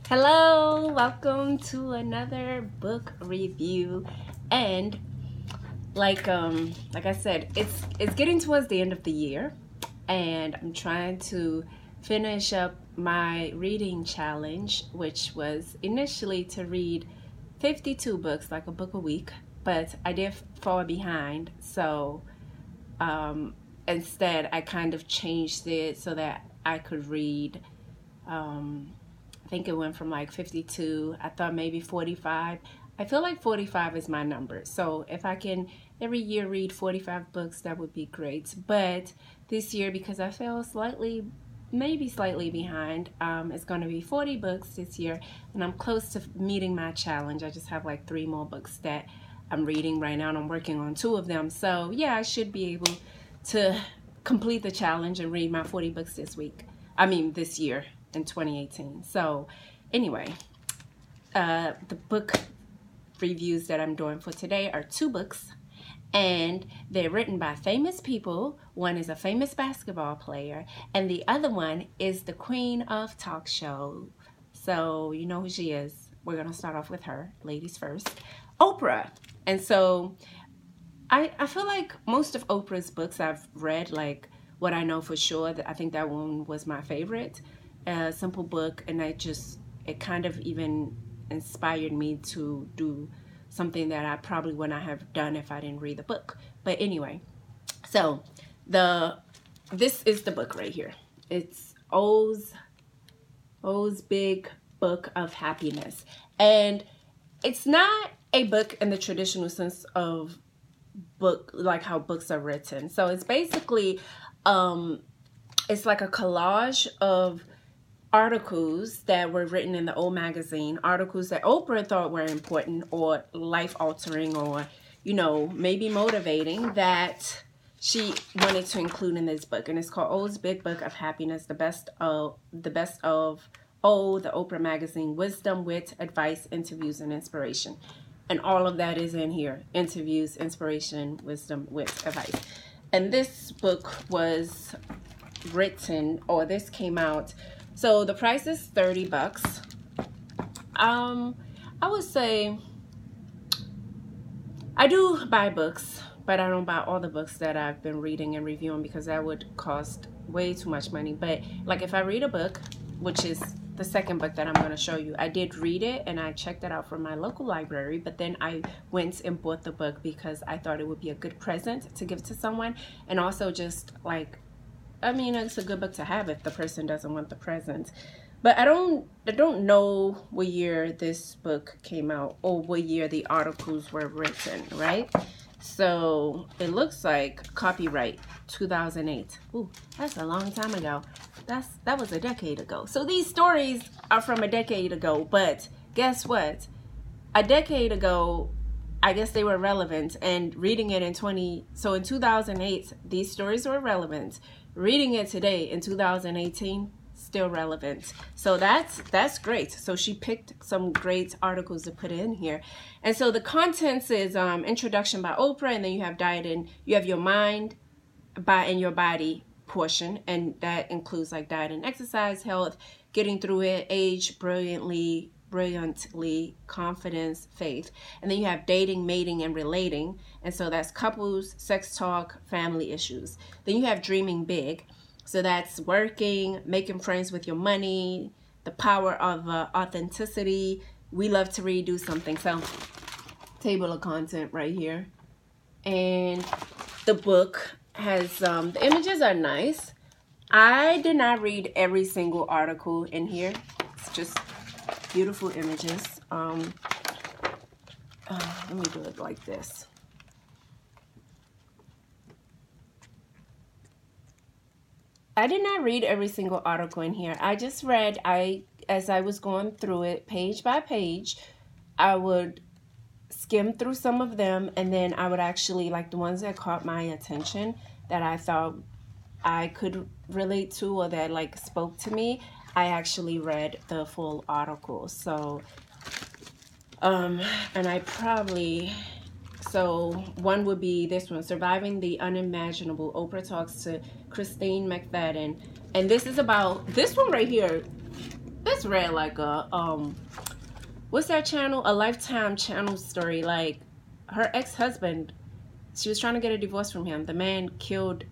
Hello, welcome to another book review. And like I said, it's getting towards the end of the year, and I'm trying to finish up my reading challenge, which was initially to read 52 books, like a book a week, but I did fall behind. So instead I kind of changed it so that I could read I think it went from like 52. I thought maybe 45. I feel like 45 is my number. So if I can every year read 45 books, that would be great. But this year, because I fell slightly, maybe slightly behind, it's going to be 40 books this year. And I'm close to meeting my challenge. I just have like 3 more books that I'm reading right now, and I'm working on 2 of them. So yeah, I should be able to complete the challenge and read my 40 books this year in 2018. So anyway, the book reviews that I'm doing for today are 2 books, and they're written by famous people. One is a famous basketball player, and the other one is the queen of talk show. So you know who she is. We're gonna start off with her, ladies first, Oprah. And so I feel like most of Oprah's books I've read, like What I Know for Sure. I think that one was my favorite. A simple book, and it kind of even inspired me to do something that I probably would not have done if I didn't read the book. But anyway, so this is the book right here. It's O's Big Book of Happiness, and it's not a book in the traditional sense of book, like how books are written. So it's basically it's like a collage of articles that were written in the Oprah Magazine, articles that Oprah thought were important or life-altering or, maybe motivating, that she wanted to include in this book. And it's called O's Big Book of Happiness, the best of O, the Oprah Magazine, wisdom, wit, advice, interviews, and inspiration. And all of that is in here: interviews, inspiration, wisdom, wit, advice. And this book was written, or this came out, so the price is $30. I would say I do buy books, but I don't buy all the books that I've been reading and reviewing, because that would cost way too much money. But like if I read a book, which is the second book that I'm going to show you, I did read it and I checked it out from my local library, but then I went and bought the book because I thought it would be a good present to give to someone, and also just like, it's a good book to have if the person doesn't want the present. But I don't know what year this book came out or what year the articles were written, right? So it looks like copyright 2008. Ooh, that's a long time ago. That was a decade ago. So these stories are from a decade ago, but guess what? A decade ago, I guess they were relevant, and reading it in 2008, these stories were relevant. Reading it today in 2018, still relevant. So that's great. So she picked some great articles to put in here. And so the contents is introduction by Oprah, and then you have your mind and your body portion, and that includes like diet and exercise, health, getting through it, age, brilliantly, confidence, faith. And then you have dating, mating, and relating. And so that's couples, sex talk, family issues. Then you have dreaming big. So that's working, making friends with your money, the power of authenticity. We love to redo something. So table of content right here. And the book has, the images are nice. I did not read every single article in here. It's just beautiful images. Let me do it like this. I did not read every single article in here. I just read, as I was going through it page by page, I would skim through some of them, and then I would actually, like the ones that caught my attention, that I thought I could relate to or that like spoke to me, I actually read the full article. So and so one would be this one, Surviving the Unimaginable. Oprah talks to Christine McFadden. And this is about, this one right here this read like a what's that channel? A Lifetime channel story. Like her ex-husband, she was trying to get a divorce from him. The man killed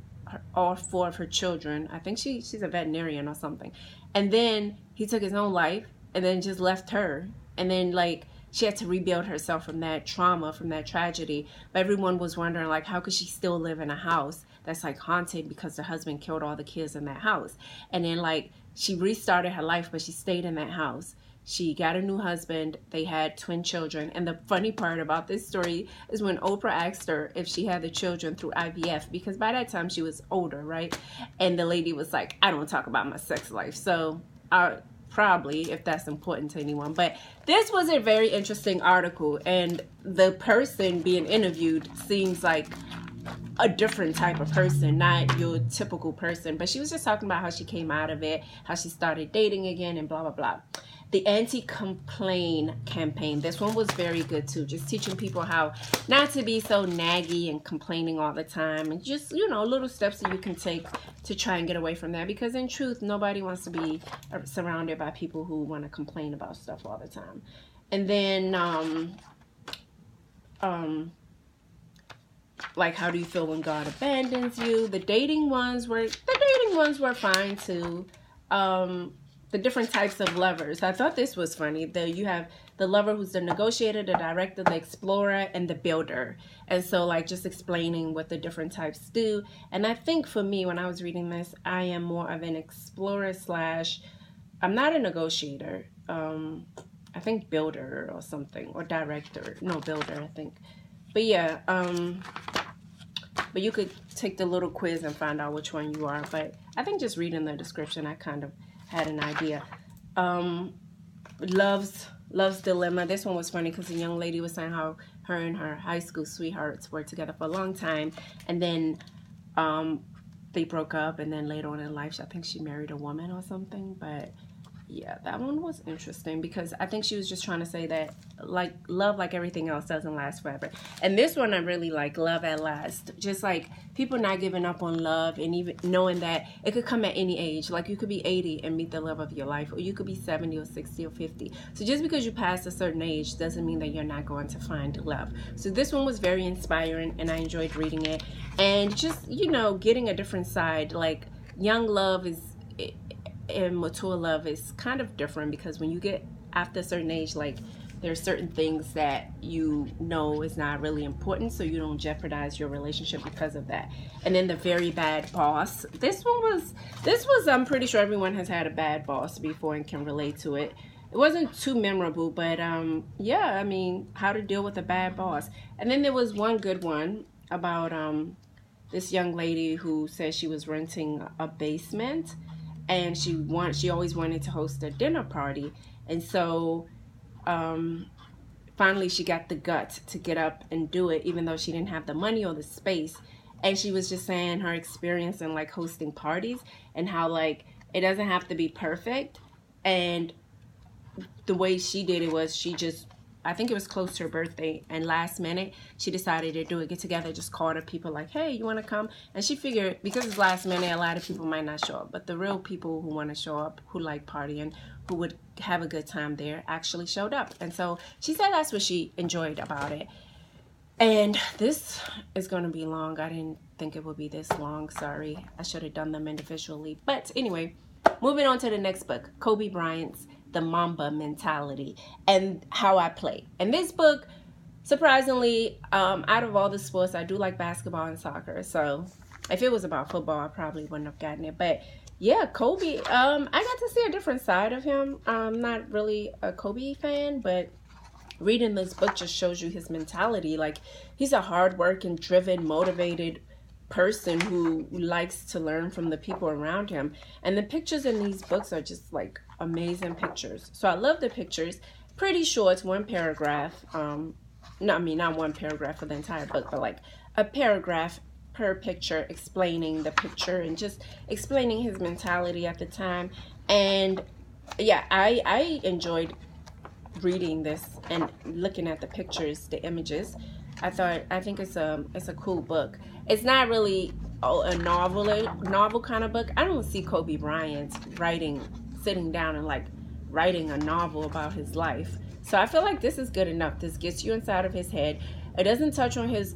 all 4 of her children. I think she's a veterinarian or something. And then he took his own life and then just left her. And then like she had to rebuild herself from that trauma, from that tragedy. But everyone was wondering, like, how could she still live in a house that's like haunted because the husband killed all the kids in that house? And then like she restarted her life, but she stayed in that house. She got a new husband. They had twin children. And the funny part about this story is when Oprah asked her if she had the children through IVF, because by that time she was older, right? And the lady was like, I don't talk about my sex life. So probably, if that's important to anyone. But this was a very interesting article. And the person being interviewed seems like a different type of person, not your typical person. But she was just talking about how she came out of it, how she started dating again, and blah, blah, blah. The anti-complain campaign. This one was very good too. Just teaching people how not to be so naggy and complaining all the time. And just, you know, little steps that you can take to try and get away from that. Because in truth, nobody wants to be surrounded by people who want to complain about stuff all the time. And then, like, how do you feel when God abandons you? The dating ones were fine too. The different types of lovers. I thought this was funny. You have the lover who's the negotiator, the director, the explorer, and the builder. And so like just explaining what the different types do. And I think for me, when I was reading this, I am more of an explorer / I'm not a negotiator. I think builder or something, or director. No, builder, I think. But yeah, but you could take the little quiz and find out which one you are. But I think just reading the description, I kind of had an idea. Love's Dilemma. This one was funny because the young lady was saying how her and her high school sweethearts were together for a long time, and then they broke up, and then later on in life, I think she married a woman or something. But yeah, that one was interesting because I think she was just trying to say that like love, like everything else, doesn't last forever. And this one I really like, Love at Last. Just like people not giving up on love, and even knowing that it could come at any age. Like you could be 80 and meet the love of your life, or you could be 70 or 60 or 50. So just because you pass a certain age doesn't mean that you're not going to find love. So this one was very inspiring, and I enjoyed reading it. And just, you know, getting a different side. Like young love and mature love is kind of different, because when you get after a certain age, like there's certain things that you know is not really important, so you don't jeopardize your relationship because of that. And then The Very Bad Boss. This was I'm pretty sure everyone has had a bad boss before and can relate to it. It wasn't too memorable, but yeah, I mean, how to deal with a bad boss. And then there was one good one about this young lady who said she was renting a basement, and she always wanted to host a dinner party. And so finally she got the guts to get up and do it, even though she didn't have the money or the space. And she was just saying her experience in like hosting parties, and how like it doesn't have to be perfect. And the way she did it was I think it was close to her birthday, and last minute she decided to do a get together, just called up people like, hey, you want to come? And she figured because it's last minute, a lot of people might not show up, but the real people who want to show up, who like partying, who would have a good time there, actually showed up. And so she said that's what she enjoyed about it. And this is going to be long. I didn't think it would be this long. Sorry. I should have done them individually. But anyway, moving on to the next book, Kobe Bryant's The Mamba Mentality and How I Play. And this book, surprisingly, out of all the sports, I do like basketball and soccer. So if it was about football, I probably wouldn't have gotten it. But yeah, Kobe, I got to see a different side of him. I'm not really a Kobe fan, but reading this book just shows you his mentality. Like, he's a hardworking, driven, motivated person who likes to learn from the people around him. And the pictures in these books are just like amazing pictures. So I love the pictures. Pretty short, one paragraph. Not one paragraph for the entire book, but like a paragraph per picture explaining the picture and just explaining his mentality at the time. And yeah, I enjoyed reading this and looking at the pictures, the images. I think it's a cool book. It's not really a novel kind of book. I don't see Kobe Bryant sitting down and like writing a novel about his life. So I feel like this is good enough. This gets you inside of his head. It doesn't touch on his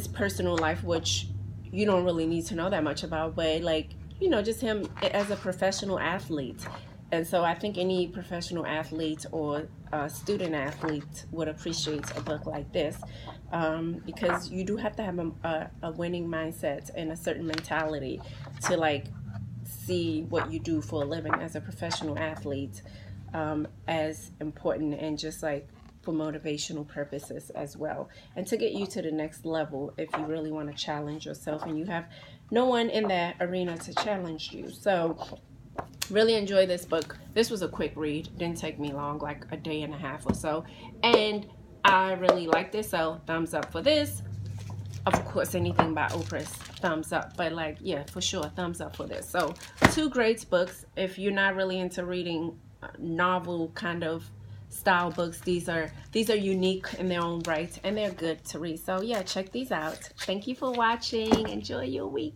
personal life, which you don't really need to know that much about, but like, you know, just him as a professional athlete. And so I think any professional athlete or student athlete would appreciate a book like this, because you do have to have a winning mindset and a certain mentality to like see what you do for a living as a professional athlete as important, and just like for motivational purposes as well, and to get you to the next level if you really want to challenge yourself and you have no one in that arena to challenge you. So really enjoy this book. This was a quick read, didn't take me long, like a day and a half or so, and I really liked it, so thumbs up for this. Of course, anything by Oprah's thumbs up, but like, yeah, for sure, thumbs up for this. So 2 great books. If you're not really into reading novel kind of style books, these are unique in their own right, and they're good to read. So yeah, check these out. Thank you for watching. Enjoy your week.